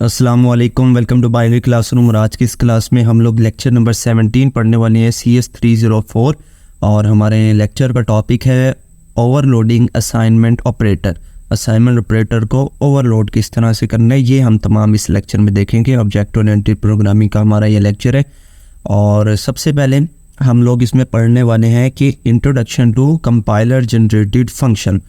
अस्सलाम वालेकुम, welcome to binary classroom. और आज की इस क्लास में हम लोग लेक्चर नंबर 17 पढ़ने वाले हैं CS 304 और हमारे लेक्चर का टॉपिक है overloading assignment operator. Assignment operator को ओवरलोड किस तरह से करना है ये हम तमाम इस लेक्चर में देखेंगे। ऑब्जेक्ट ओरिएंटेड प्रोग्रामिंग का हमारा ये लेक्चर है और सबसे पहले हम लोग इसमें पढ़ने वाले हैं कि introduction to compiler generated function,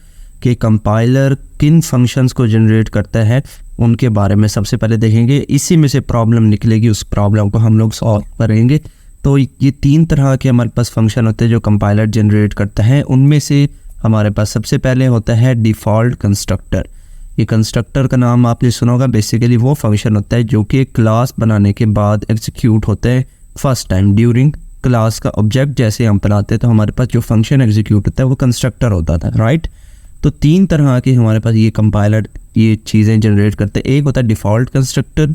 कि कंपाइलर किन फंक्शंस को जनरेट करता है उनके बारे में सबसे पहले देखेंगे। इसी में से प्रॉब्लम निकलेगी, उस प्रॉब्लम को हम लोग सॉल्व करेंगे। तो ये 3 तरह के हमारे पास फंक्शन होते हैं जो कंपाइलर जनरेट करता है। उनमें से हमारे पास सबसे पहले होता है डिफ़ॉल्ट कंस्ट्रक्टर। ये कंस्ट्रक्टर का नाम आपने सुना होगा। बेसिकली वो फंक्शन होता है जो कि क्लास बनाने के बाद एग्जीक्यूट होता है फर्स्ट टाइम ड्यूरिंग क्लास का ऑब्जेक्ट। जैसे हम बनाते हैं तो हमारे पास जो फंक्शन एग्जीक्यूट होता है वो कंस्ट्रक्टर होता था, राइट। तो 3 तरह के हमारे पास ये कंपाइलर ये चीज़ें जनरेट करते हैं। एक होता है डिफ़ॉल्ट कंस्ट्रक्टर,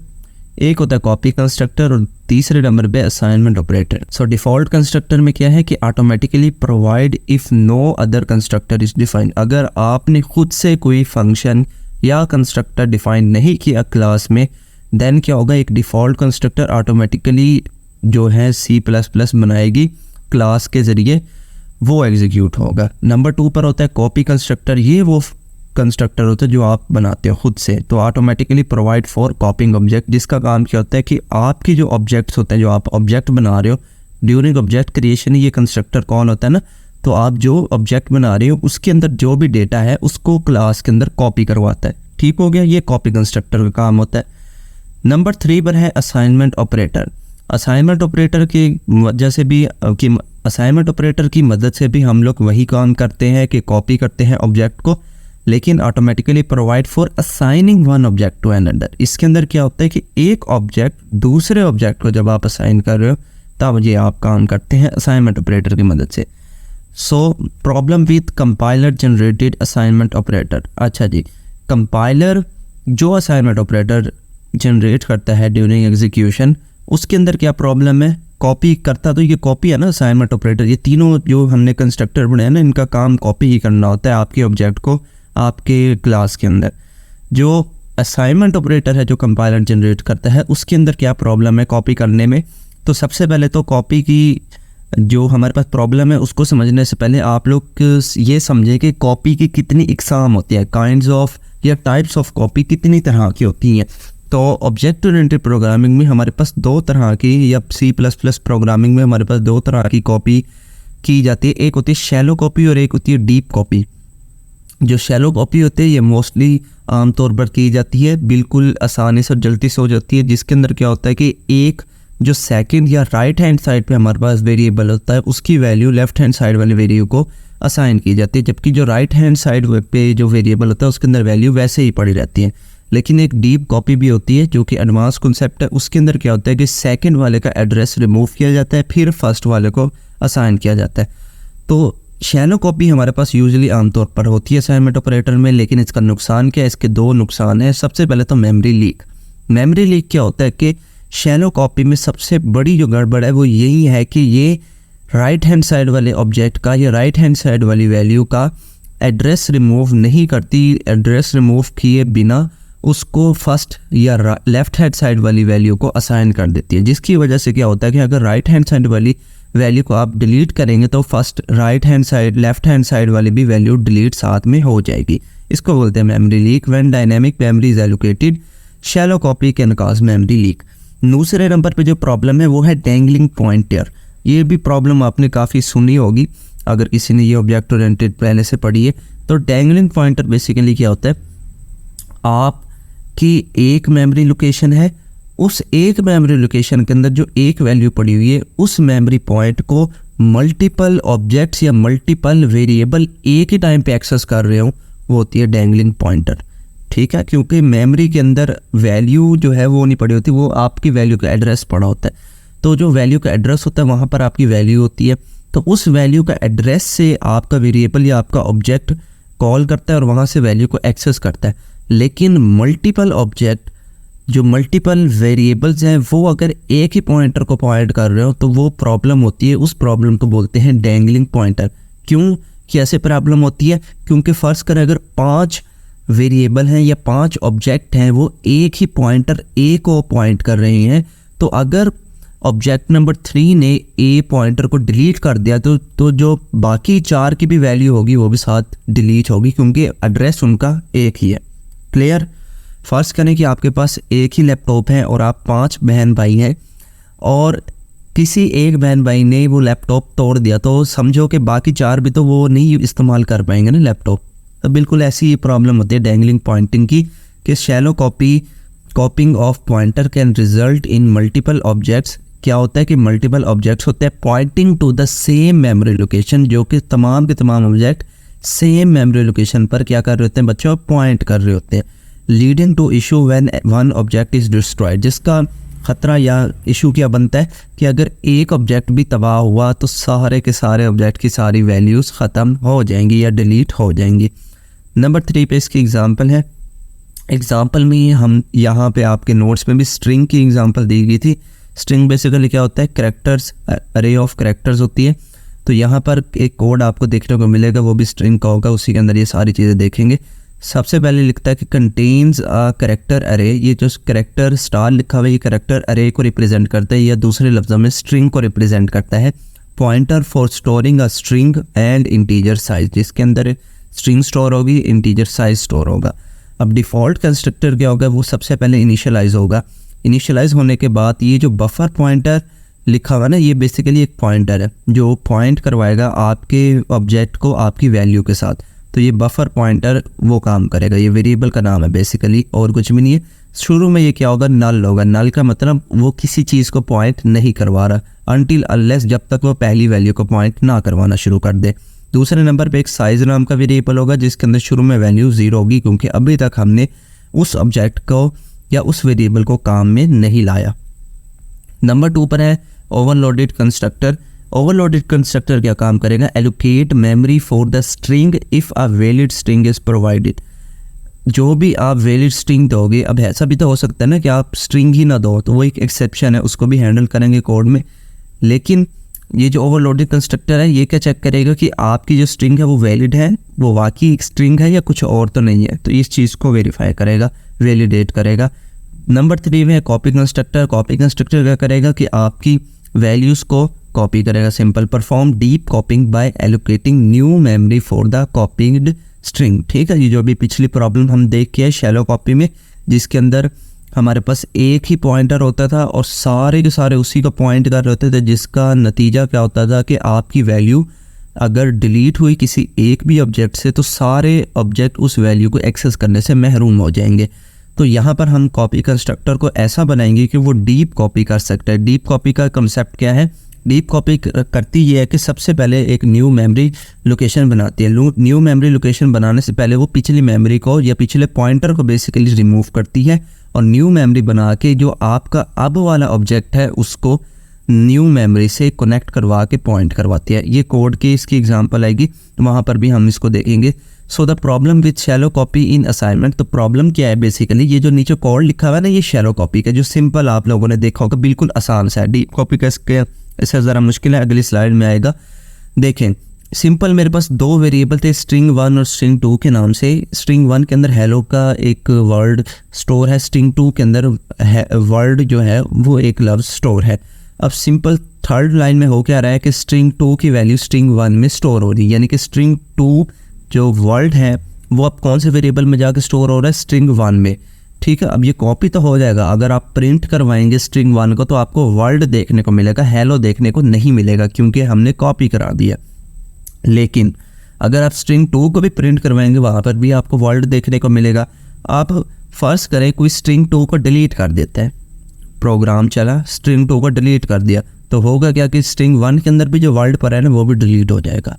एक होता है कॉपी कंस्ट्रक्टर और तीसरे नंबर पे assignment operator. So default constructor में क्या है कि automatically provide if no other constructor is defined. अगर आपने खुद से कोई फंक्शन या कंस्ट्रक्टर डिफाइन नहीं किया क्लास में, देन क्या होगा, एक डिफ़ॉल्ट कंस्ट्रक्टर ऑटोमेटिकली जो है C++ बनाएगी क्लास के ज़रिए, वो एग्जीक्यूट होगा। नंबर 2 पर होता है कॉपी कंस्ट्रक्टर। ये वो कंस्ट्रक्टर होता है जो आप बनाते हो खुद से, तो ऑटोमेटिकली प्रोवाइड फॉर कॉपिंग ऑब्जेक्ट, जिसका काम क्या होता है कि आपकी जो ऑब्जेक्ट्स होते हैं, जो आप ऑब्जेक्ट बना रहे हो ड्यूरिंग ऑब्जेक्ट क्रिएशन, ये कंस्ट्रक्टर कौन होता है ना, तो आप जो ऑब्जेक्ट बना रहे हो उसके अंदर जो भी डेटा है उसको क्लास के अंदर कॉपी करवाता है। ठीक हो गया, ये कॉपी कंस्ट्रक्टर का काम होता है। नंबर 3 पर है असाइनमेंट ऑपरेटर। असाइनमेंट ऑपरेटर की वजह से भी कि असाइनमेंट ऑपरेटर की मदद से भी हम लोग वही काम करते हैं कि कॉपी करते हैं ऑब्जेक्ट को, लेकिन automatically provide for assigning one object to another. इसके अंदर क्या होता है कि एक ऑब्जेक्ट दूसरे ऑब्जेक्ट को जब आप असाइन कर रहे हो तब ये आप काम करते हैं असाइनमेंट ऑपरेटर की मदद से। So problem with compiler generated assignment operator. अच्छा जी, कंपाइलर जो असाइनमेंट ऑपरेटर जनरेट करता है ड्यूरिंग एग्जीक्यूशन, उसके अंदर क्या प्रॉब्लम है, कॉपी करता तो ये कॉपी है ना असाइनमेंट ऑपरेटर। ये तीनों जो हमने कंस्ट्रक्टर बनाए ना, इनका काम कॉपी ही करना होता है आपके ऑब्जेक्ट को आपके क्लास के अंदर। जो असाइनमेंट ऑपरेटर है जो कंपाइलर जनरेट करता है, उसके अंदर क्या प्रॉब्लम है कॉपी करने में। तो सबसे पहले तो कॉपी की जो हमारे पास प्रॉब्लम है उसको समझने से पहले आप लोग ये समझें कि कॉपी की कितनी इकसाम होती है, काइंड्स ऑफ या टाइप्स ऑफ कॉपी कितनी तरह की होती हैं। तो ऑब्जेक्ट ओरिएंटेड प्रोग्रामिंग में हमारे पास 2 तरह की, या C++ प्रोग्रामिंग में हमारे पास 2 तरह की कॉपी की जाती है। एक होती है शैलो कॉपी और एक होती है डीप कॉपी। जो शैलो कॉपी होती है ये मोस्टली आमतौर पर की जाती है, बिल्कुल आसानी से और जल्दी से हो जाती है, जिसके अंदर क्या होता है कि एक जो सेकंड या राइट हैंड साइड पे हमारे पास वेरिएबल होता है उसकी वैल्यू लेफ्ट हैंड साइड वाले वेरिएबल को असाइन की जाती है, जबकि जो राइट हैंड साइड पे जो वेरिएबल होता है उसके अंदर वैल्यू वैसे ही पड़ी रहती है। लेकिन एक डीप कॉपी भी होती है जो कि एडवांस कॉन्सेप्ट है। उसके अंदर क्या होता है कि सेकंड वाले का एड्रेस रिमूव किया जाता है, फिर फर्स्ट वाले को असाइन किया जाता है। तो शैलो कॉपी हमारे पास यूजुअली आमतौर पर होती है असाइनमेंट ऑपरेटर में, लेकिन इसका नुकसान क्या है, इसके 2 नुकसान है। सबसे पहले तो मेमोरी लीक। मेमोरी लीक क्या होता है कि शैलो कॉपी में सबसे बड़ी जो गड़बड़ है वो यही है कि ये राइट हैंड साइड वाले ऑब्जेक्ट का या राइट हैंड साइड वाली वैल्यू का एड्रेस रिमूव नहीं करती। एड्रेस रिमूव किए बिना उसको फर्स्ट या लेफ्ट हैंड साइड वाली वैल्यू को असाइन कर देती है, जिसकी वजह से क्या होता है कि अगर राइट हैंड साइड वाली वैल्यू को आप डिलीट करेंगे तो first right hand side left hand side वाली भी वैल्यू डिलीट साथ में हो जाएगी। इसको बोलते हैं memory leak. When dynamic memory is allocated, shallow copy can cause memory leak. दूसरे नंबर पे जो प्रॉब्लम है वो है डैंगलिंग पॉइंटर। ये भी प्रॉब्लम आपने काफ़ी सुनी होगी अगर किसी ने ये ऑब्जेक्ट ओरिएंटेड पहले से पढ़ी है। तो डैंगलिंग पॉइंटर बेसिकली क्या होता है, आपकी एक मेमोरी लोकेशन है, उस एक मेमोरी लोकेशन के अंदर जो एक वैल्यू पड़ी हुई है उस मेमोरी पॉइंट को मल्टीपल ऑब्जेक्ट्स या मल्टीपल वेरिएबल एक ही टाइम पे एक्सेस कर रहे हो, वो होती है डैंगलिंग पॉइंटर। ठीक है, क्योंकि मेमोरी के अंदर वैल्यू जो है वो नहीं पड़ी होती, वो आपकी वैल्यू का एड्रेस पड़ा होता है। तो जो वैल्यू का एड्रेस होता है वहाँ पर आपकी वैल्यू होती है, तो उस वैल्यू का एड्रेस से आपका वेरिएबल या आपका ऑब्जेक्ट कॉल करता है और वहाँ से वैल्यू को एक्सेस करता है। लेकिन मल्टीपल ऑब्जेक्ट जो मल्टीपल वेरिएबल्स हैं वो अगर एक ही पॉइंटर को पॉइंट कर रहे हो तो वो प्रॉब्लम होती है। उस प्रॉब्लम को बोलते हैं डैंगलिंग पॉइंटर। क्यों, कैसे प्रॉब्लम होती है, क्योंकि फ़र्ज़ करें अगर 5 वेरिएबल हैं या 5 ऑब्जेक्ट हैं वो एक ही पॉइंटर ए को पॉइंट कर रहे हैं, तो अगर ऑब्जेक्ट नंबर 3 ने ए पॉइंटर को डिलीट कर दिया तो जो बाकी 4 की भी वैल्यू होगी वो भी साथ डिलीट होगी, क्योंकि एड्रेस उनका एक ही है। क्लियर? फर्स्ट करें कि आपके पास एक ही लैपटॉप है और आप 5 बहन भाई हैं और किसी एक बहन भाई ने वो लैपटॉप तोड़ दिया, तो समझो कि बाकी 4 भी तो वो नहीं इस्तेमाल कर पाएंगे ना लैपटॉप। तो बिल्कुल ऐसी ही प्रॉब्लम होती है डैंगलिंग पॉइंटिंग की कि shallow copying of pointer can result in multiple objects. क्या होता है कि मल्टीपल ऑब्जेक्ट्स होते हैं pointing to the same memory location, जो कि तमाम के तमाम ऑब्जेक्ट सेम मेमोरी लोकेशन पर क्या कर रहे होते हैं बच्चों, पॉइंट कर रहे होते हैं। Leading to issue when one object is destroyed, जिसका खतरा या इशू क्या बनता है कि अगर एक ऑब्जेक्ट भी तबाह हुआ तो सारे के सारे ऑब्जेक्ट की सारी वैल्यूज़ ख़त्म हो जाएंगी या डिलीट हो जाएंगी। नंबर 3 पे इसकी एग्जांपल है। एग्जांपल में हम यहाँ पे आपके नोट्स में भी स्ट्रिंग की एग्जांपल दी गई थी। स्ट्रिंग बेसिकली क्या होता है, कैरेक्टर्स, अरे ऑफ कैरेक्टर्स होती है। तो यहाँ पर एक कोड आपको देखने को मिलेगा, वो भी स्ट्रिंग का होगा, उसी के अंदर ये सारी चीज़ें देखेंगे। सबसे पहले लिखता है कि कंटेन्स अ कैरेक्टर अरे। ये जो कैरेक्टर स्टार लिखा हुआ है ये कैरेक्टर अरे को रिप्रेजेंट करता है, या दूसरे लफ्ज़ों में स्ट्रिंग को रिप्रेजेंट करता है। Pointer for storing a string and integer size, जिसके अंदर स्ट्रिंग स्टोर होगी, इंटीजर साइज स्टोर होगा। अब डिफ़ॉल्ट कंस्ट्रक्टर क्या होगा, वो सबसे पहले इनिशियलाइज होगा। इनिशियलाइज होने के बाद ये जो बफर पॉइंटर लिखा हुआ ना, ये बेसिकली एक पॉइंटर है जो पॉइंट करवाएगा आपके ऑब्जेक्ट को आपकी वैल्यू के साथ। तो ये बफर पॉइंटर वो काम करेगा, ये वेरिएबल का नाम है बेसिकली, और कुछ भी नहीं है। शुरू में ये क्या होगा, नल होगा। नल का मतलब वो किसी चीज़ को पॉइंट नहीं करवा रहा अनटिल अनलेस, जब तक वो पहली वैल्यू को पॉइंट ना करवाना शुरू कर दे। दूसरे नंबर पे एक साइज़ नाम का वेरिएबल होगा जिसके अंदर शुरू में वैल्यू 0 होगी, क्योंकि अभी तक हमने उस ऑब्जेक्ट को या उस वेरिएबल को काम में नहीं लाया। नंबर 2 पर है ओवरलोडेड कंस्ट्रक्टर। ओवरलोडेड कंस्ट्रक्टर क्या काम करेगा, allocate memory for the string if a valid string is provided. जो भी आप वैलिड स्ट्रिंग दोगे, अब ऐसा भी तो हो सकता है ना कि आप स्ट्रिंग ही ना दो, तो वो एक एक्सेप्शन है, उसको भी हैंडल करेंगे कोड में। लेकिन ये जो ओवरलोडेड कंस्ट्रक्टर है ये क्या चेक करेगा कि आपकी जो स्ट्रिंग है वो वैलिड है, वो वाकई एक स्ट्रिंग है या कुछ और तो नहीं है, तो इस चीज़ को वेरीफाई करेगा, वैलिडेट करेगा। नंबर 3 में है कॉपी कंस्ट्रक्टर। कॉपी कंस्ट्रक्टर क्या करेगा कि आपकी वैल्यूज़ को कॉपी करेगा। Simple, perform deep copying by allocating new memory for the copied string. ठीक है, ये जो अभी पिछली प्रॉब्लम हम देख के शैलो कॉपी में, जिसके अंदर हमारे पास एक ही पॉइंटर होता था और सारे के सारे उसी को पॉइंट कर रहे होते थे, जिसका नतीजा क्या होता था कि आपकी वैल्यू अगर डिलीट हुई किसी एक भी ऑब्जेक्ट से तो सारे ऑब्जेक्ट उस वैल्यू को एक्सेस करने से महरूम हो जाएंगे। तो यहाँ पर हम कॉपी कंस्ट्रक्टर को ऐसा बनाएंगे कि वो डीप कॉपी कर सकता है। डीप कॉपी का कंसेप्ट क्या है, डीप कॉपी करती ये है कि सबसे पहले एक न्यू मेमोरी लोकेशन बनाती है। न्यू मेमोरी लोकेशन बनाने से पहले वो पिछली मेमोरी को या पिछले पॉइंटर को बेसिकली रिमूव करती है और न्यू मेमोरी बना के जो आपका अब वाला ऑब्जेक्ट है उसको न्यू मेमोरी से कनेक्ट करवा के पॉइंट करवाती है। ये कोड की इसकी एग्जांपल आएगी, वहाँ पर भी हम इसको देखेंगे। So the problem with shallow copy in assignment. तो प्रॉब्लम क्या है, बेसिकली ये जो नीचे कोड लिखा हुआ है ना, ये शैलो कॉपी का जो सिंपल आप लोगों ने देखा होगा, बिल्कुल आसान सा है। डीप कॉपी का इससे ज़रा मुश्किल है, अगली स्लाइड में आएगा। देखें, सिंपल मेरे पास 2 वेरिएबल थे, स्ट्रिंग 1 और स्ट्रिंग 2 के नाम से। स्ट्रिंग 1 के अंदर हेलो का एक वर्ड स्टोर है, स्ट्रिंग 2 के अंदर वर्ड जो है वो एक लफ्ज़ स्टोर है। अब सिंपल थर्ड लाइन में हो क्या रहा है कि स्ट्रिंग 2 की वैल्यू स्ट्रिंग 1 में स्टोर हो रही है, यानी कि स्ट्रिंग 2 जो वर्ड है वो अब कौन से वेरिएबल में जाकर स्टोर हो रहा है, स्ट्रिंग 1 में। ठीक है, अब ये कॉपी तो हो जाएगा। अगर आप प्रिंट करवाएंगे स्ट्रिंग 1 को तो आपको वर्ड देखने को मिलेगा, हेलो देखने को नहीं मिलेगा, क्योंकि हमने कॉपी करा दिया। लेकिन अगर आप स्ट्रिंग 2 को भी प्रिंट करवाएंगे वहाँ पर भी आपको वर्ड देखने को मिलेगा। आप फर्स्ट करें कोई स्ट्रिंग 2 को डिलीट कर देता है, प्रोग्राम चला, स्ट्रिंग 2 को डिलीट कर दिया, तो होगा क्या कि स्ट्रिंग 1 के अंदर भी जो वर्ड पर है ना वो भी डिलीट हो जाएगा।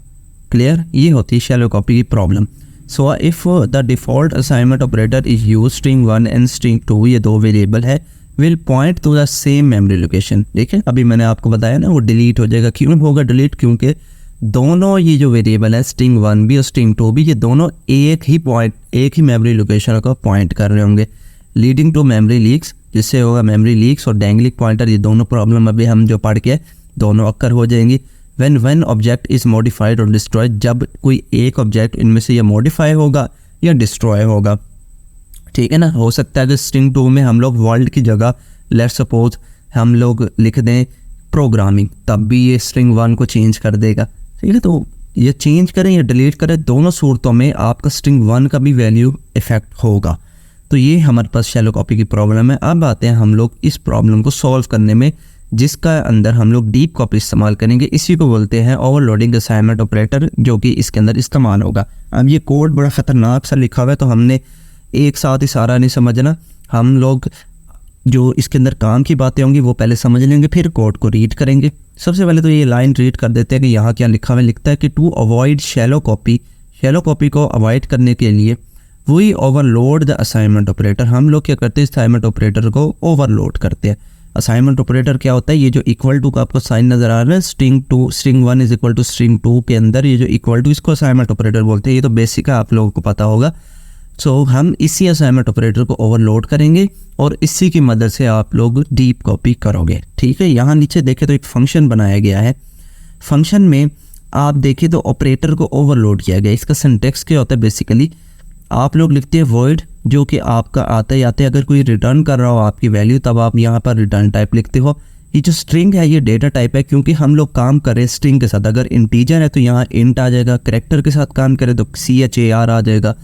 क्लियर, ये होती है शैलो कॉपी की problem. So if the default assignment operator is use string 1 and string 2, ये 2 वेरिएबल है, will point two the same memory location. ठीक है, अभी मैंने आपको बताया ना वो डिलीट हो जाएगा। क्यों होगा डिलीट, क्योंकि दोनों ये जो वेरिएबल है स्ट्रिंग 1 भी और स्ट्रिंग 2 भी, ये दोनों एक ही मेमोरी लोकेशन को पॉइंट कर रहे होंगे, लीडिंग टू मेमोरी लीक्स, जिससे होगा मेमोरी लीक्स और डैंगलिंग पॉइंटर। ये दोनों प्रॉब्लम अभी हम जो पढ़ के दोनों अक्कर हो जाएंगी। When one object is modified और डिस्ट्रॉयड, जब कोई एक ऑब्जेक्ट इनमें से ये मॉडिफाई होगा या डिस्ट्रॉय होगा, ठीक है ना। हो सकता है कि स्ट्रिंग 2 में हम लोग वर्ल्ड की जगह लेट्स सपोज हम लोग लिख दें प्रोग्रामिंग, तब भी ये स्ट्रिंग 1 को चेंज कर देगा, ठीक है। तो ये चेंज करें या डिलीट करें, दोनों सूरतों में आपका स्ट्रिंग 1 का भी वैल्यू इफेक्ट होगा। तो ये हमारे पास शैलो कॉपी की प्रॉब्लम है। अब आते हैं हम लोग इस प्रॉब्लम को सॉल्व करने में, जिसका अंदर हम लोग डीप कॉपी इस्तेमाल करेंगे। इसी को बोलते हैं ओवरलोडिंग असाइनमेंट ऑपरेटर, जो कि इसके अंदर इस्तेमाल होगा। अब ये कोड बड़ा ख़तरनाक सा लिखा हुआ है, तो हमने एक साथ ही सारा नहीं समझना। हम लोग जो इसके अंदर काम की बातें होंगी वो पहले समझ लेंगे, फिर कोड को रीड करेंगे। सबसे पहले तो ये लाइन रीड कर देते हैं कि यहाँ क्या लिखा हुआ है। लिखता है कि टू अवॉइड शैलो कॉपी को अवॉइड करने के लिए we overload the assignment operator. हम लोग क्या करते हैं, असाइनमेंट ऑपरेटर को ओवरलोड करते हैं। असाइनमेंट ऑपरेटर क्या होता है, ये जो इक्वल टू का आपको साइन नज़र आ रहा है, string 1 is equal to string 2 के अंदर ये जो इक्वल टू, इसको असाइनमेंट ऑपरेटर बोलते हैं। ये तो बेसिक है, आप लोगों को पता होगा। सो हम इसी असाइनमेंट ऑपरेटर को ओवरलोड करेंगे और इसी की मदद से आप लोग डीप कॉपी करोगे, ठीक है। यहाँ नीचे देखें तो एक फंक्शन बनाया गया है। फंक्शन में आप देखें तो ऑपरेटर को ओवरलोड किया गया। इसका सिंटैक्स क्या होता है, बेसिकली आप लोग लिखते हैं वॉइड, जो कि आपका आते ही आते अगर कोई रिटर्न कर रहा हो आपकी वैल्यू, तब आप यहाँ पर रिटर्न टाइप लिखते हो। ये जो स्ट्रिंग है ये डेटा टाइप है, क्योंकि हम लोग काम करें स्ट्रिंग के साथ। अगर इंटीजर है तो यहाँ इंट आ जाएगा, कैरेक्टर के साथ काम करें तो CHAR आ जाएगा,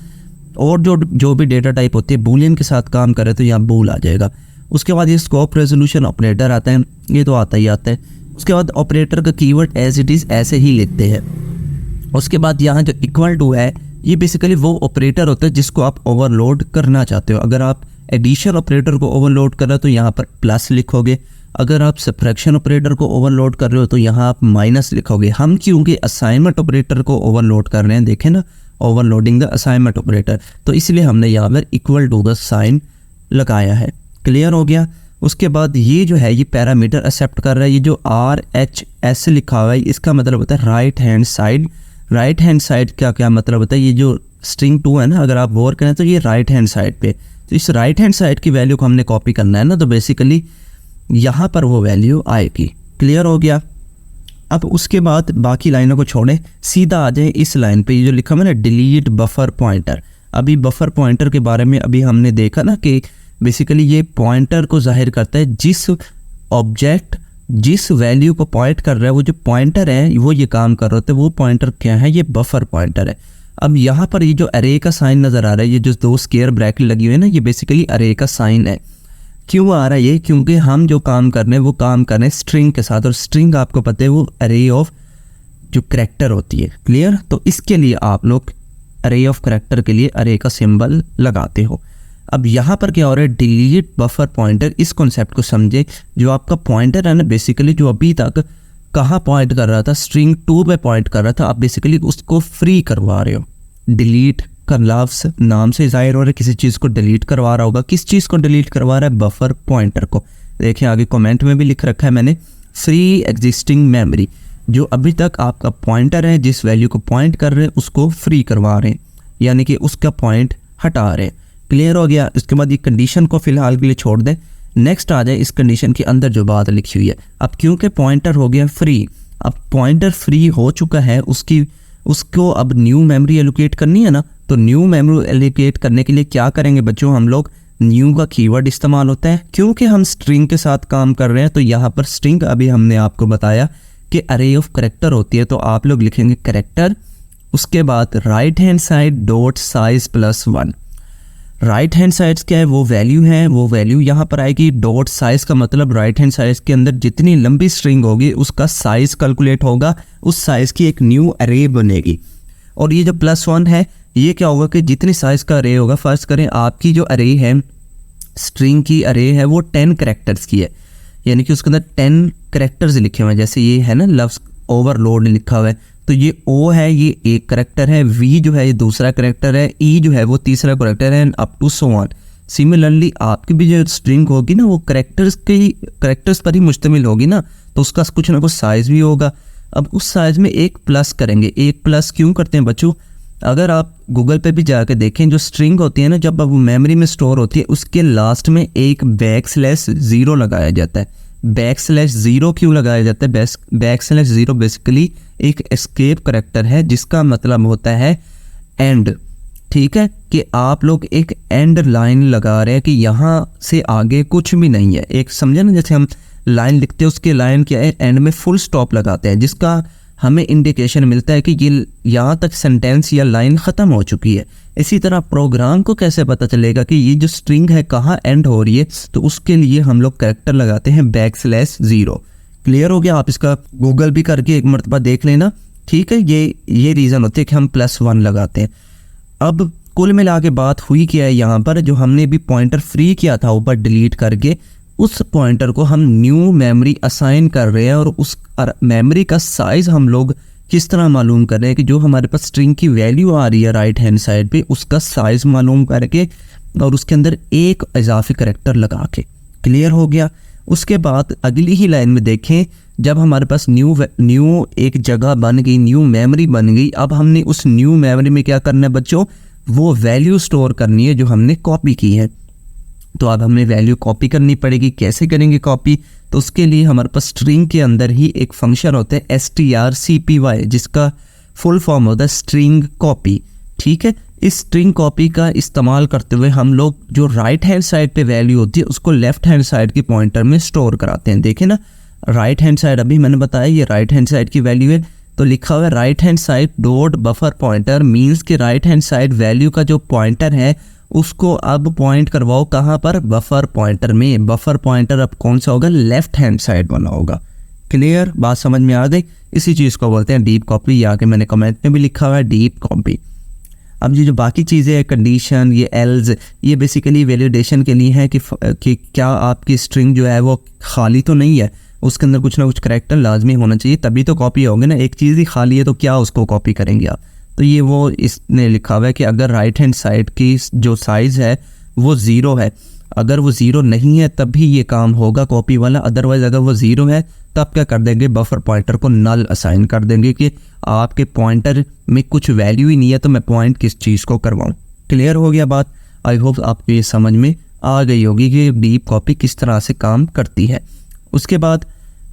और जो भी डेटा टाइप होती है बूलियन के साथ काम करे तो यहाँ बूल आ जाएगा। उसके बाद ये स्कोप रेजोल्यूशन ऑपरेटर आता है, ये तो आता ही आता है। उसके बाद ऑपरेटर का कीवर्ड एज इट इज़ ऐसे ही लिखते हैं। उसके बाद यहाँ जो इक्वल टू है, ये बेसिकली वो ऑपरेटर होता है जिसको आप ओवरलोड करना चाहते हो। अगर आप एडिशन ऑपरेटर को ओवरलोड कर रहे हो तो यहाँ पर प्लस लिखोगे। अगर आप सब्ट्रैक्शन ऑपरेटर को ओवरलोड कर रहे हो तो यहाँ आप माइनस लिखोगे। हम क्योंकि असाइनमेंट ऑपरेटर को ओवरलोड कर रहे हैं, देखें ना, ओवरलोडिंग द असाइनमेंट ऑपरेटर, तो इसलिए हमने यहाँ पर इक्वल टू का साइन लगाया है। क्लियर हो गया। उसके बाद ये जो है ये पैरामीटर एक्सेप्ट कर रहा है। ये जो RHS लिखा हुआ है इसका मतलब होता है right hand side. Right hand side का क्या मतलब होता है, ये जो स्ट्रिंग 2 है ना, अगर आप गौर करें तो ये राइट हैंड साइड पे, तो इस राइट हैंड साइड की वैल्यू को हमने कॉपी करना है ना, तो बेसिकली यहाँ पर वो वैल्यू आएगी। क्लियर हो गया। अब उसके बाद बाकी लाइनों को छोड़ें, सीधा आ जाए इस लाइन पे। ये जो लिखा हुआ है ना, डिलीट बफर पॉइंटर। अभी बफर पॉइंटर के बारे में अभी हमने देखा ना कि बेसिकली ये पॉइंटर को जाहिर करता है, जिस ऑब्जेक्ट जिस वैल्यू को पॉइंट कर रहा है वो जो पॉइंटर है वो ये काम कर रहा होता है। वो पॉइंटर क्या है, ये बफर पॉइंटर है। अब यहाँ पर ये जो अरे का साइन नज़र आ रहा है, ये जो 2 स्क्वायर ब्रैकेट लगी हुई है ना, ये बेसिकली अरे का साइन है। क्यों आ रहा है ये, क्योंकि हम जो काम कर रहे हैं वो काम कर रहे हैं स्ट्रिंग के साथ, और स्ट्रिंग आपको पता है वो अरे ऑफ जो करैक्टर होती है। क्लियर। तो इसके लिए आप लोग अरे ऑफ करैक्टर के लिए अरे का सिंबल लगाते हो। अब यहाँ पर क्या हो रहा है, डिलीट बफर पॉइंटर। इस कॉन्सेप्ट को समझे, जो आपका पॉइंटर है ना, बेसिकली जो अभी तक कहाँ पॉइंट कर रहा था, स्ट्रिंग 2 पे पॉइंट कर रहा था, आप बेसिकली उसको फ्री करवा रहे हो। डिलीट का लफ्ज़ नाम से जाहिर हो रहा है, किसी चीज़ को डिलीट करवा रहा होगा। किस चीज़ को डिलीट करवा रहा है, बफर पॉइंटर को। देखिए आगे कमेंट में भी लिख रखा है मैंने, फ्री एग्जिस्टिंग मेमोरी। जो अभी तक आपका पॉइंटर है, जिस वैल्यू को पॉइंट कर रहे हैं उसको फ्री करवा रहे हैं, यानी कि उसका पॉइंट हटा रहे हैं। क्लियर हो गया। इसके बाद ये कंडीशन को फिलहाल के लिए छोड़ दें, नेक्स्ट आ जाए इस कंडीशन के अंदर जो बात लिखी हुई है। अब क्योंकि पॉइंटर हो गया फ्री, अब पॉइंटर फ्री हो चुका है, उसको अब न्यू मेमोरी एलोकेट करनी है ना, तो न्यू मेमोरी एलोकेट करने के लिए क्या करेंगे बच्चों, हम लोग न्यू का कीवर्ड इस्तेमाल होता है। क्योंकि हम स्ट्रिंग के साथ काम कर रहे हैं तो यहाँ पर स्ट्रिंग अभी हमने आपको बताया कि अरे ऑफ करैक्टर होती है, तो आप लोग लिखेंगे करैक्टर, उसके बाद right hand side dot size +1। Right hand side क्या है, वो वैल्यू है, वो वैल्यू यहाँ पर आएगी। डॉट साइज का मतलब राइट हैंड साइड के अंदर जितनी लंबी स्ट्रिंग होगी उसका साइज कैलकुलेट होगा, उस साइज की एक न्यू अरे बनेगी। और ये जो +1 है, ये क्या होगा कि जितनी साइज का अरे होगा, फर्ज करें आपकी जो अरे है, स्ट्रिंग की अरे है, वो 10 करैक्टर्स की है, यानी कि उसके अंदर 10 करैक्टर्स लिखे हुए हैं। जैसे ये है ना लफ्ज़ ओवरलोड लिखा हुआ है, तो ये ओ है, ये एक करैक्टर है, वी जो है ये दूसरा करैक्टर है, ई जो है वो तीसरा करैक्टर है, up to so on. Similarly आपकी भी जो स्ट्रिंग होगी ना, वो करैक्टर्स पर ही मुश्तमिल होगी ना, तो उसका कुछ ना कुछ साइज़ भी होगा। अब उस साइज़ में एक प्लस करेंगे। एक प्लस क्यों करते हैं बच्चों, अगर आप गूगल पे भी जाकर देखें, जो स्ट्रिंग होती है ना, जब अब मेमोरी में स्टोर होती है, उसके लास्ट में एक \0 लगाया जाता है। \0 क्यों लगाया जाता है, \0 बेसिकली एक एस्केप करैक्टर है, जिसका मतलब होता है एंड। ठीक है, कि आप लोग एक एंड लाइन लगा रहे हैं कि यहाँ से आगे कुछ भी नहीं है। एक समझे ना, जैसे हम लाइन लिखते हैं उसके लाइन क्या है, एंड में फुल स्टॉप लगाते हैं, जिसका हमें इंडिकेशन मिलता है कि ये यहाँ तक सेंटेंस या लाइन ख़त्म हो चुकी है। इसी तरह प्रोग्राम को कैसे पता चलेगा कि ये जो स्ट्रिंग है कहाँ एंड हो रही है, तो उसके लिए हम लोग कैरेक्टर लगाते हैं \0। क्लियर हो गया? आप इसका गूगल भी करके एक मरतबा देख लेना, ठीक है। ये रीज़न होती है कि हम +1 लगाते हैं। अब कुल मिला के बात हुई क्या है यहाँ पर, जो हमने भी पॉइंटर फ्री किया था ऊपर डिलीट करके, उस पॉइंटर को हम न्यू मेमोरी असाइन कर रहे हैं, और उस मेमोरी का साइज़ हम लोग किस तरह मालूम कर रहे हैं कि जो हमारे पास स्ट्रिंग की वैल्यू आ रही है राइट हैंड साइड पे, उसका साइज़ मालूम करके और उसके अंदर एक इजाफी करैक्टर लगा के। क्लियर हो गया? उसके बाद अगली ही लाइन में देखें, जब हमारे पास न्यू एक जगह बन गई, न्यू मेमोरी बन गई, अब हमने उस न्यू मेमोरी में क्या करना है बच्चों, वो वैल्यू स्टोर करनी है जो हमने कॉपी की है। तो अब हमें वैल्यू कॉपी करनी पड़ेगी। कैसे करेंगे कॉपी? तो उसके लिए हमारे पास स्ट्रिंग के अंदर ही एक फंक्शन होता है strcpy, जिसका फुल फॉर्म होता है स्ट्रिंग कॉपी। ठीक है, इस स्ट्रिंग कॉपी का इस्तेमाल करते हुए हम लोग जो राइट हैंड साइड पे वैल्यू होती है उसको लेफ्ट हैंड साइड की पॉइंटर में स्टोर कराते हैं। देखें ना, राइट हैंड साइड, अभी मैंने बताया ये राइट हैंड साइड की वैल्यू है, तो लिखा हुआ है right hand side dot buffer pointer, means कि राइट हैंड साइड वैल्यू का जो पॉइंटर है उसको अब पॉइंट करवाओ कहाँ पर, बफर पॉइंटर में। बफर पॉइंटर अब कौन सा होगा, लेफ्ट हैंड साइड वाला होगा। क्लियर, बात समझ में आ गई? इसी चीज़ को बोलते हैं डीप कॉपी, या के मैंने कमेंट में भी लिखा हुआ है डीप कॉपी। अब ये जो बाकी चीज़ें हैं, कंडीशन, ये एल्स, ये बेसिकली वैलिडेशन के लिए है कि क्या आपकी स्ट्रिंग जो है वो खाली तो नहीं है, उसके अंदर कुछ ना कुछ करैक्टर लाजमी होना चाहिए, तभी तो कॉपी होगी ना। एक चीज़ ही खाली है तो क्या उसको कॉपी करेंगे आप? तो ये वो इसने लिखा हुआ है कि अगर राइट हैंड साइड की जो साइज़ है वो 0 है, अगर वो 0 नहीं है तब भी ये काम होगा कॉपी वाला, अदरवाइज़ अगर वो 0 है तब क्या कर देंगे, बफर पॉइंटर को नल असाइन कर देंगे कि आपके पॉइंटर में कुछ वैल्यू ही नहीं है तो मैं पॉइंट किस चीज़ को करवाऊँ। क्लियर हो गया बात? आई होप आपको ये समझ में आ गई होगी कि डीप कॉपी किस तरह से काम करती है। उसके बाद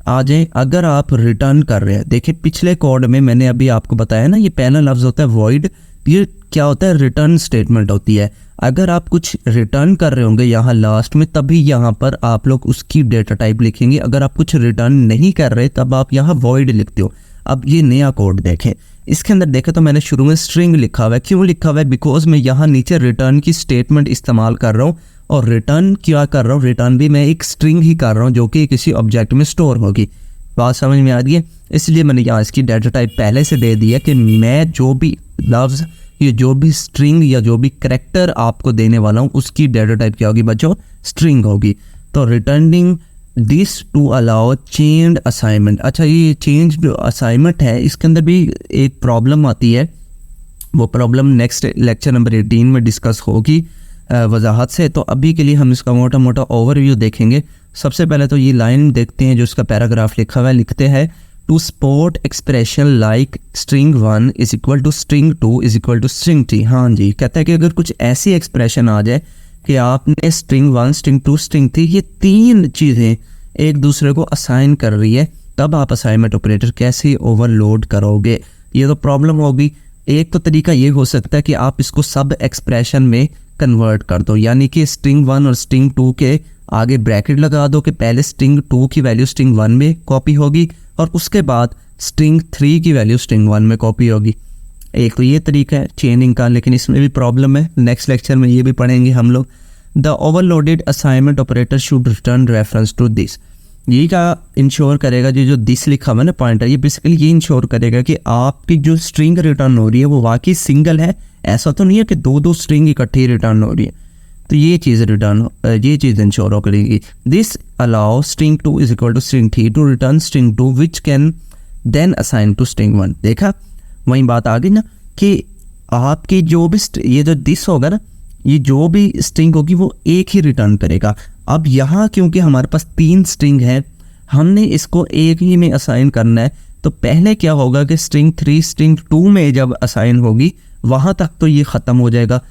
आ जाए, अगर आप रिटर्न कर रहे हैं, देखिए पिछले कोड में मैंने अभी आपको बताया ना, ये पहला लफ्ज़ होता है वॉइड, ये क्या होता है, रिटर्न स्टेटमेंट होती है। अगर आप कुछ रिटर्न कर रहे होंगे यहाँ लास्ट में, तभी यहाँ पर आप लोग उसकी डेटा टाइप लिखेंगे। अगर आप कुछ रिटर्न नहीं कर रहे तब आप यहाँ वॉइड लिखते हो। अब ये नया कोड देखें, इसके अंदर देखें तो मैंने शुरू में स्ट्रिंग लिखा हुआ है। क्यों लिखा हुआ है? बिकॉज मैं यहाँ नीचे रिटर्न की स्टेटमेंट इस्तेमाल कर रहा हूँ, और रिटर्न क्या कर रहा हूँ, रिटर्न भी मैं एक स्ट्रिंग ही कर रहा हूँ जो कि किसी ऑब्जेक्ट में स्टोर होगी। बात समझ में आ रही है? इसलिए मैंने यहाँ इसकी डेटा टाइप पहले से दे दिया कि मैं जो भी लफ्ज़, ये जो भी स्ट्रिंग या जो भी करैक्टर आपको देने वाला हूँ उसकी डेटा टाइप क्या होगी बच्चों, स्ट्रिंग होगी। तो returning this to allow change assignment. अच्छा, ये चेंज जो असाइनमेंट है इसके अंदर भी एक प्रॉब्लम आती है, वो प्रॉब्लम नेक्स्ट लेक्चर नंबर 18 में डिस्कस होगी वजाहत से। तो अभी के लिए हम इसका मोटा मोटा ओवरव्यू देखेंगे। सबसे पहले तो ये लाइन देखते हैं जो इसका पैराग्राफ लिखा हुआ है। लिखते हैं to support expression like string 1 is equal to string 2 is equal to string 3। हाँ जी, कहता है कि अगर कुछ ऐसी एक्सप्रेशन आ जाए कि आपने स्ट्रिंग 1, स्ट्रिंग 2, स्ट्रिंग 3 ये 3 चीज़ें एक दूसरे को असाइन कर रही है, तब आप असाइनमेंट ऑपरेटर कैसे ओवरलोड करोगे, ये तो प्रॉब्लम होगी। एक तो तरीका ये हो सकता है कि आप इसको सब एक्सप्रेशन में कन्वर्ट कर दो, यानी कि स्ट्रिंग 1 और स्ट्रिंग 2 के आगे ब्रैकेट लगा दो कि पहले स्ट्रिंग 2 की वैल्यू स्ट्रिंग 1 में कॉपी होगी और उसके बाद स्ट्रिंग 3 की वैल्यू स्ट्रिंग 1 में कॉपी होगी। एक तो ये तरीका है चेनिंग का, लेकिन इसमें भी प्रॉब्लम है। नेक्स्ट लेक्चर में ये भी पढ़ेंगे हम लोग। The overloaded assignment operator should return reference to this. ये क्या इंश्योर करेगा, जो दिस लिखा हुआ है ना पॉइंटर, ये बेसिकली ये इंश्योर करेगा कि आपकी जो स्ट्रिंग रिटर्न हो रही है वो वाकई सिंगल है, ऐसा तो नहीं है कि दो स्ट्रिंग इकट्ठी रिटर्न हो रही है। तो ये चीज़ इंश्योर हो करेगी। This allow string 2 is equal to string 3 to return string 2 which can then assign to string 1। देखा, वही बात आ गई ना कि आपकी जो भी ये जो दिस होगा ना, ये जो भी स्ट्रिंग होगी वो एक ही रिटर्न करेगा। अब यहाँ क्योंकि हमारे पास 3 स्ट्रिंग है, हमने इसको एक ही में असाइन करना है, तो पहले क्या होगा कि स्ट्रिंग 3 स्ट्रिंग 2 में जब असाइन होगी वहाँ तक तो ये ख़त्म हो जाएगा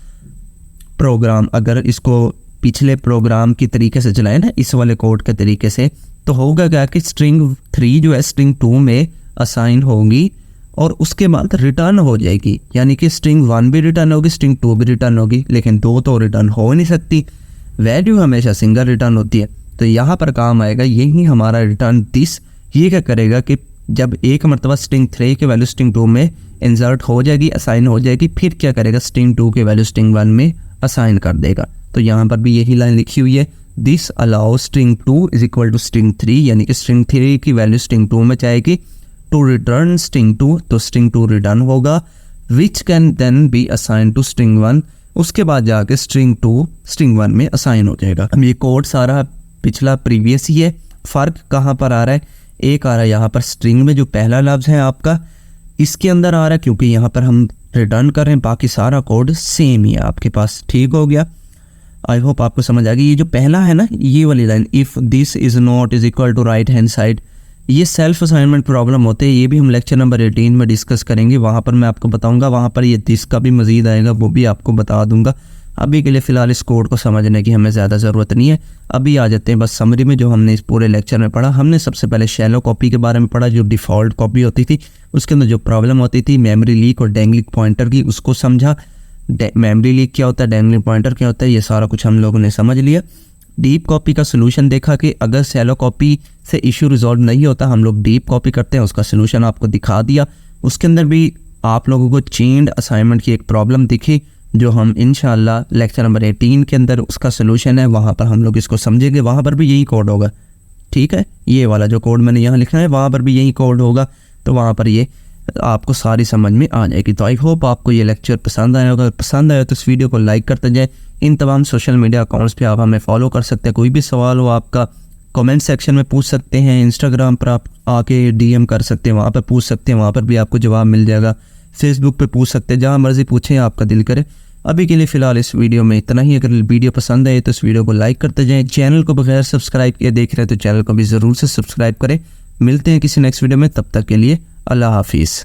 प्रोग्राम। अगर इसको पिछले प्रोग्राम की तरीके से चलाएं ना, इस वाले कोड के तरीके से, तो होगा क्या कि स्ट्रिंग 3 जो है स्ट्रिंग 2 में असाइन होगी और उसके बाद रिटर्न हो जाएगी, यानी कि स्ट्रिंग 1 भी रिटर्न होगी, स्ट्रिंग 2 भी रिटर्न होगी, लेकिन 2 तो रिटर्न हो नहीं सकती, वैल्यू हमेशा सिंगल रिटर्न होती है। तो यहाँ पर काम आएगा यही हमारा रिटर्न दिस। ये क्या करेगा कि जब एक मरतबा स्ट्रिंग 3 की वैल्यू स्ट्रिंग 2 में इंसर्ट हो जाएगी, असाइन हो जाएगी, फिर क्या करेगा स्ट्रिंग 2 की वैल्यू स्ट्रिंग 1 में असाइन कर देगा। तो यहाँ पर भी यही लाइन लिखी हुई है, this allow string 2 is equal to string 3, यानी कि स्ट्रिंग 3 की वैल्यू स्ट्रिंग 2 में जाएगी टू रिटर्न स्ट्रिंग 2, तो स्ट्रिंग 2 रिटर्न होगा, which can then be assign to string 1, उसके बाद जाके स्ट्रिंग 2 स्ट्रिंग 1 में असाइन हो जाएगा। अब ये कोड सारा पिछला प्रीवियस ही है, फ़र्क कहाँ पर आ रहा है, एक आ रहा है यहाँ पर स्ट्रिंग में जो पहला लफ्ज़ है आपका इसके अंदर आ रहा है, क्योंकि यहाँ पर हम रिटर्न कर रहे हैं, बाकी सारा कोड सेम ही है आपके पास। ठीक हो गया, आई होप आपको समझ आ गई। ये जो पहला है ना, ये वाली line, if this is not is equal to right hand side, ये सेल्फ असाइनमेंट प्रॉब्लम होते हैं, ये भी हम लेक्चर नंबर 18 में डिस्कस करेंगे, वहाँ पर मैं आपको बताऊँगा, वहाँ पर ये दिस का भी मज़ीद आएगा, वो भी आपको बता दूँगा। अभी के लिए फ़िलहाल इस कोड को समझने की हमें ज़्यादा ज़रूरत नहीं है। अभी आ जाते हैं बस समरी में, जो हमने इस पूरे लेक्चर में पढ़ा। हमने सबसे पहले शैलो कॉपी के बारे में पढ़ा, जो डिफ़ॉल्ट कॉपी होती थी, उसके अंदर जो प्रॉब्लम होती थी मेमोरी लीक और डैंगलिंग पॉइंटर की, उसको समझा। मेमोरी लीक क्या होता है, डैंगलिंग पॉइंटर क्या होता है, ये सारा कुछ हम लोगों ने समझ लिया। डीप कॉपी का सोल्यूशन देखा कि अगर शैलो कॉपी से इशू रिजॉल्व नहीं होता, हम लोग डीप कॉपी करते हैं, उसका सोल्यूशन आपको दिखा दिया। उसके अंदर भी आप लोगों को चेन्ड असाइनमेंट की एक प्रॉब्लम दिखी, जो हम इंशाल्लाह लेक्चर नंबर 18 के अंदर उसका सोल्यूशन है, वहाँ पर हम लोग इसको समझेंगे। वहाँ पर भी यही कोड होगा, ठीक है, ये वाला जो कोड मैंने यहाँ लिखा है वहाँ पर भी यही कोड होगा, तो वहाँ पर ये आपको सारी समझ में आ जाएगी। तो आई होप आपको ये लेक्चर पसंद आया होगा। पसंद आया तो इस वीडियो को लाइक करते जाए। इन तमाम सोशल मीडिया अकाउंट्स पे आप हमें फॉलो कर सकते हैं। कोई भी सवाल हो आपका कमेंट सेक्शन में पूछ सकते हैं, इंस्टाग्राम पर आप आके डीएम कर सकते हैं, वहाँ पर पूछ सकते हैं, वहाँ पर भी आपको जवाब मिल जाएगा। फेसबुक पे पूछ सकते हैं, जहाँ मर्जी पूछें, आपका दिल करे। अभी के लिए फ़िलहाल इस वीडियो में इतना ही। अगर वीडियो पसंद आए तो इस वीडियो को लाइक करते जाएं। चैनल को बगैर सब्सक्राइब किए देख रहे हैं तो चैनल को भी ज़रूर से सब्सक्राइब करें। मिलते हैं किसी नेक्स्ट वीडियो में, तब तक के लिए अल्लाह हाफिज़।